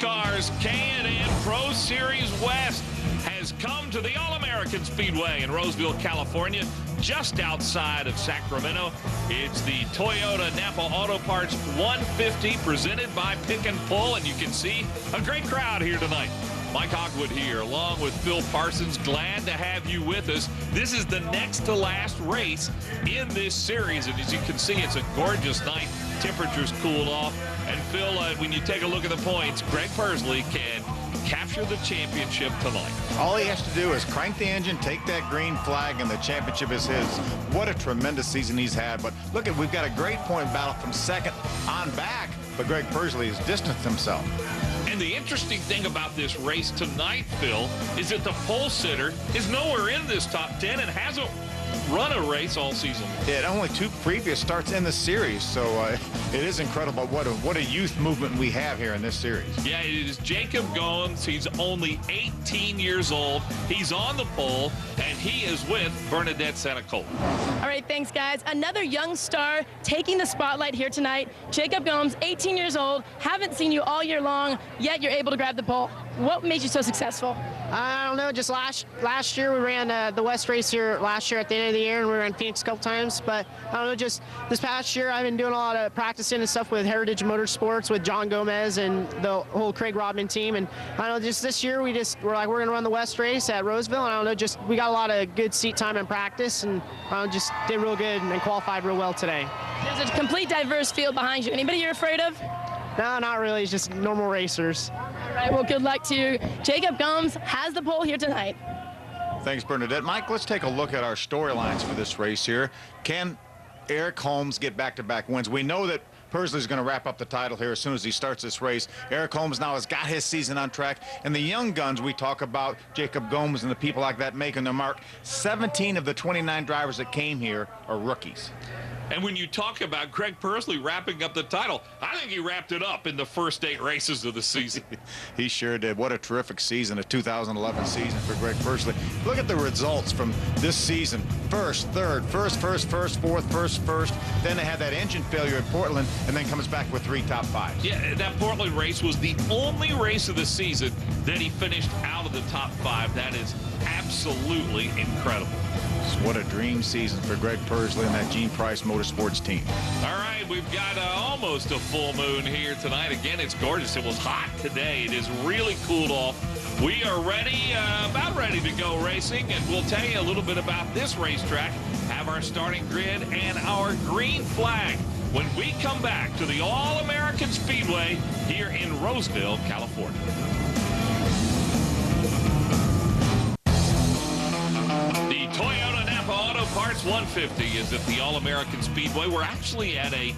Cars K&N Pro Series West has come to the All-American Speedway in Roseville, California, just outside of Sacramento. It's the Toyota-Napa Auto Parts 150 presented by Pick and Pull, and you can see a great crowd here tonight. Mike Hogwood here, along with Phil Parsons. Glad to have you with us. This is the next to last race in this series, and as you can see, it's a gorgeous night. Temperatures cooled off. And Phil, when you take a look at the points, Greg Pursley can capture the championship tonight. All he has to do is crank the engine, take that green flag, and the championship is his. What a tremendous season he's had. But look, we've got a great point battle from second on back, but Greg Pursley has distanced himself. And the interesting thing about this race tonight, Phil, is that the pole sitter is nowhere in this top 10 and hasn't run a race all season. It only 2 previous starts in the series, so it is incredible what a youth movement we have here in this series. Yeah, it is Jacob Goins. He's only 18 years old. He's on the pole, and he is with Bernadette Santacola. All right, thanks, guys. Another young star taking the spotlight here tonight. Jacob Goins, 18 years old. Haven't seen you all year long, yet you're able to grab the pole. What made you so successful? I don't know, just last year we ran the West race here last year at the end of the year, and we were in Phoenix a couple times, but I don't know, just this past year I've been doing a lot of practicing and stuff with Heritage Motorsports with John Gomez and the whole Craig Rodman team, and I don't know, just this year we're like, we're gonna run the West race at Roseville, and I don't know, just we got a lot of good seat time and practice, and I don't know, just did real good and qualified real well today. There's a complete diverse field behind you. Anybody you're afraid of? No, not really, it's just normal racers. All right, well, good luck to you. Jacob Goins has the pole here tonight. Thanks, Bernadette. Mike, let's take a look at our storylines for this race here. Can Eric Holmes get back-to-back wins? We know that Pursley's going to wrap up the title here as soon as he starts this race. Eric Holmes now has got his season on track. And the young guns we talk about, Jacob Goins and the people like that making their mark, 17 of the 29 drivers that came here are rookies. And when you talk about Greg Pursley wrapping up the title, I think he wrapped it up in the first 8 races of the season. He sure did. What a terrific season, a 2011 season for Greg Pursley. Look at the results from this season. First, third, first, fourth, first. Then they had that engine failure at Portland, and then comes back with 3 top 5s. Yeah, that Portland race was the only race of the season that he finished out of the top 5. That is absolutely incredible. What a dream season for Greg Pursley and that Gene Price Motorsports team. All right, we've got almost a full moon here tonight. Again, it's gorgeous. It was hot today. It is really cooled off. We are ready, about ready to go racing, and we'll tell you a little bit about this racetrack, have our starting grid and our green flag when we come back to the All-American Speedway here in Roseville, California. The Toyota-Napa Auto Parts 150 is at the All-American Speedway. We're actually at a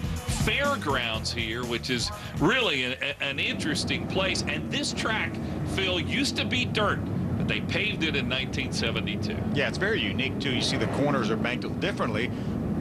fairgrounds here, which is really an interesting place. And this track, Phil, used to be dirt, but they paved it in 1972. Yeah, it's very unique, too. You see the corners are banked differently.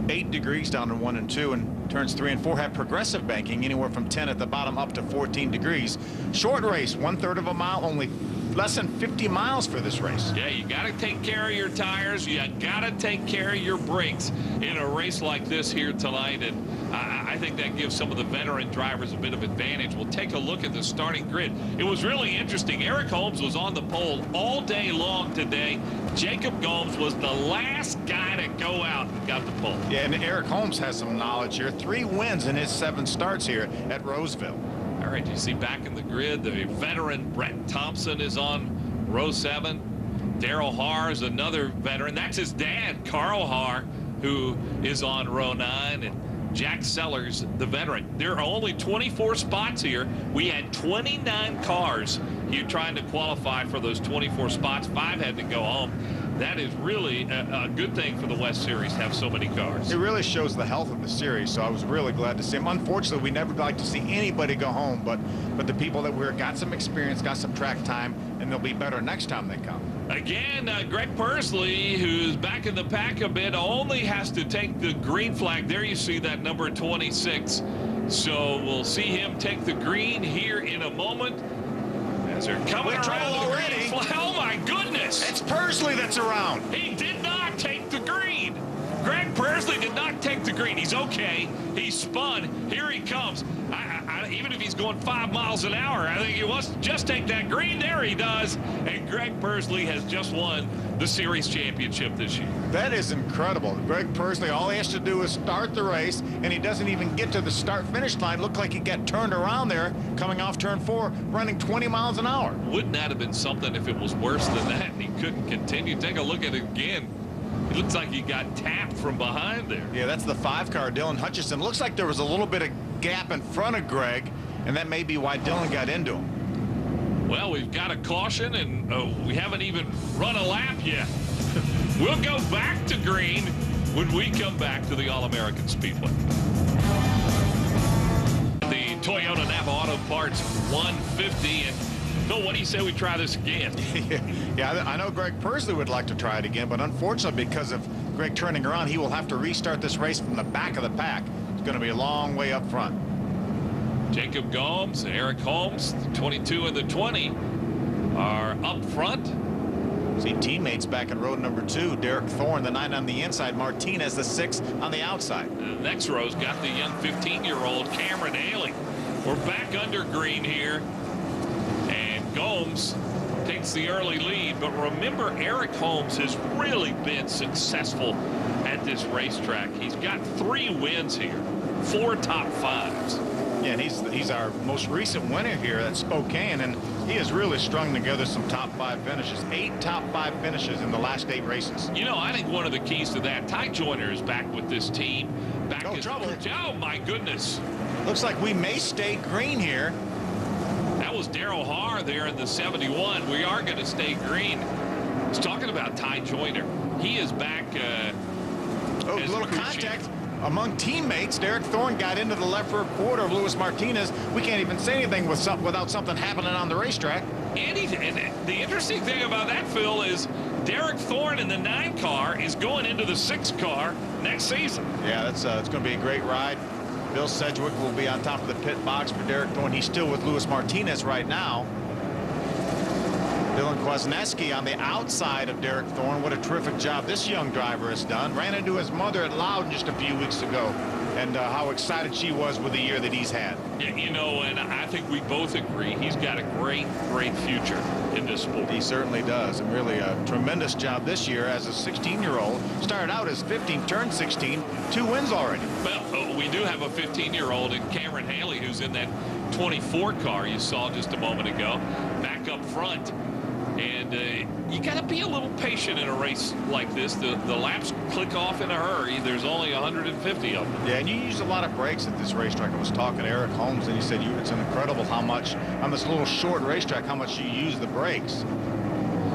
8 degrees down to 1 and 2, and turns 3 and 4 have progressive banking, anywhere from 10 at the bottom up to 14 degrees. Short race, 1/3 of a mile, only less than 50 miles for this race. Yeah, you got to take care of your tires. You got to take care of your brakes in a race like this here tonight. And I think that gives some of the veteran drivers a bit of advantage. We'll take a look at the starting grid. It was really interesting. Eric Holmes was on the pole all day long today. Jacob Goins was the last guy to go out and got the pole. Yeah, and Eric Holmes has some knowledge here. 3 wins in his 7 starts here at Roseville. All right, you see back in the grid, the veteran Brett Thompson is on row 7. Daryl Haar is another veteran. That's his dad, Carl Haar, who is on row 9. And Jack Sellers, the veteran. There are only 24 spots here. We had 29 cars here trying to qualify for those 24 spots. 5 had to go home. That is really a good thing for the West Series to have so many cars. It really shows the health of the series, so I was really glad to see him. Unfortunately, we never like to see anybody go home, but the people that were got some experience, got some track time, and they'll be better next time they come. Again, Greg Pursley, who's back in the pack a bit, only has to take the green flag. There you see that number 26. So we'll see him take the green here in a moment. As they're coming around already. Oh, my goodness. It's Pursley that's around. He did not take the green. Greg Persley did not take the green. He's okay. He spun. Here he comes. Even if he's going 5 miles an hour, I think he wants to just take that green. There he does. And Greg Persley has just won the series championship this year. That is incredible. Greg Persley, all he has to do is start the race, and he doesn't even get to the start-finish line. Looked like he got turned around there, coming off turn 4, running 20 miles an hour. Wouldn't that have been something if it was worse than that and he couldn't continue? Take a look at it again. It looks like he got tapped from behind there. Yeah, that's the 5 car, Dylan Hutchison. Looks like there was a little bit of gap in front of Greg, and that may be why Dylan got into him. Well, we've got a caution, and we haven't even run a lap yet. We'll go back to green when we come back to the All-American Speedway. The Toyota-Napa Auto Parts 150. And Phil, what do you say we try this again? Yeah, I know Greg Persley would like to try it again, but unfortunately, because of Greg turning around, he will have to restart this race from the back of the pack. It's going to be a long way up front. Jacob Gomes, Eric Holmes, the 22 and the 20 are up front. See teammates back in row number 2. Derek Thorne, the 9 on the inside. Martinez, the 6 on the outside. The next row's got the young 15-year-old Cameron Haley. We're back under green here. And Gomes takes the early lead. But remember, Eric Holmes has really been successful at this racetrack. He's got 3 wins here, 4 top 5s. Yeah, and he's our most recent winner here at Spokane, and he has really strung together some top 5 finishes. 8 top 5 finishes in the last 8 races. You know, I think one of the keys to that, Ty Joyner is back with this team. Back No as trouble. Oh, my goodness. Looks like we may stay green here. That was Darrell Haar there in the 71. We are going to stay green. He's talking about Ty Joyner. He is back. Oh, as little crew contact chief. among teammates. Derek Thorne got into the left rear quarter of Luis Martinez. We can't even say anything without something happening on the racetrack. And the interesting thing about that, Phil, is Derek Thorne in the 9 car is going into the 6 car next season. Yeah, it's going to be a great ride. Bill Sedgwick will be on top of the pit box for Derek Thorne. He's still with Luis Martinez right now. Dylan Kwasniewski on the outside of Derek Thorne. What a terrific job this young driver has done. Ran into his mother at Loudon just a few weeks ago, and how excited she was with the year that he's had. Yeah, you know, and I think we both agree he's got a great future in this sport. He certainly does, and really a tremendous job this year as a 16-year-old. Started out as 15, turned 16, 2 wins already. Well, we do have a 15-year-old in Cameron Haley who's in that 24 car you saw just a moment ago, back up front. And you got to be a little patient in a race like this. The laps click off in a hurry. There's only 150 of them. Yeah, and you use a lot of brakes at this racetrack. I was talking to Eric Holmes, and he said it's incredible how much, on this little short racetrack, how much you use the brakes.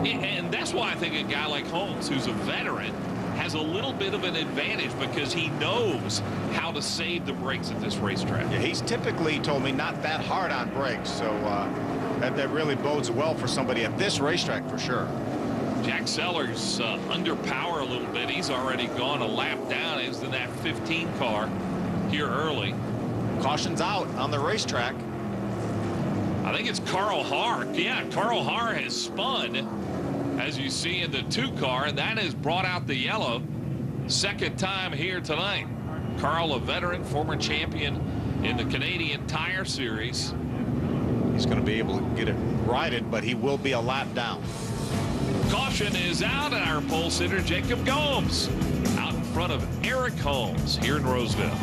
And that's why I think a guy like Holmes, who's a veteran, has a little bit of an advantage because he knows how to save the brakes at this racetrack. Yeah, he's typically, told me, not that hard on brakes, so that really bodes well for somebody at this racetrack for sure. Jack Sellers under power a little bit. He's already gone a lap down. He's in that 15 car here early. Caution's out on the racetrack. I think it's Carl Haar. Yeah, Carl Haar has spun, as you see in the 2 car, and that has brought out the yellow. Second time here tonight. Carl, a veteran, former champion in the Canadian Tire Series. He's going to be able to get it righted, but he will be a lap down. Caution is out, and our pole sitter, Jacob Gomes, out in front of Eric Holmes here in Roseville.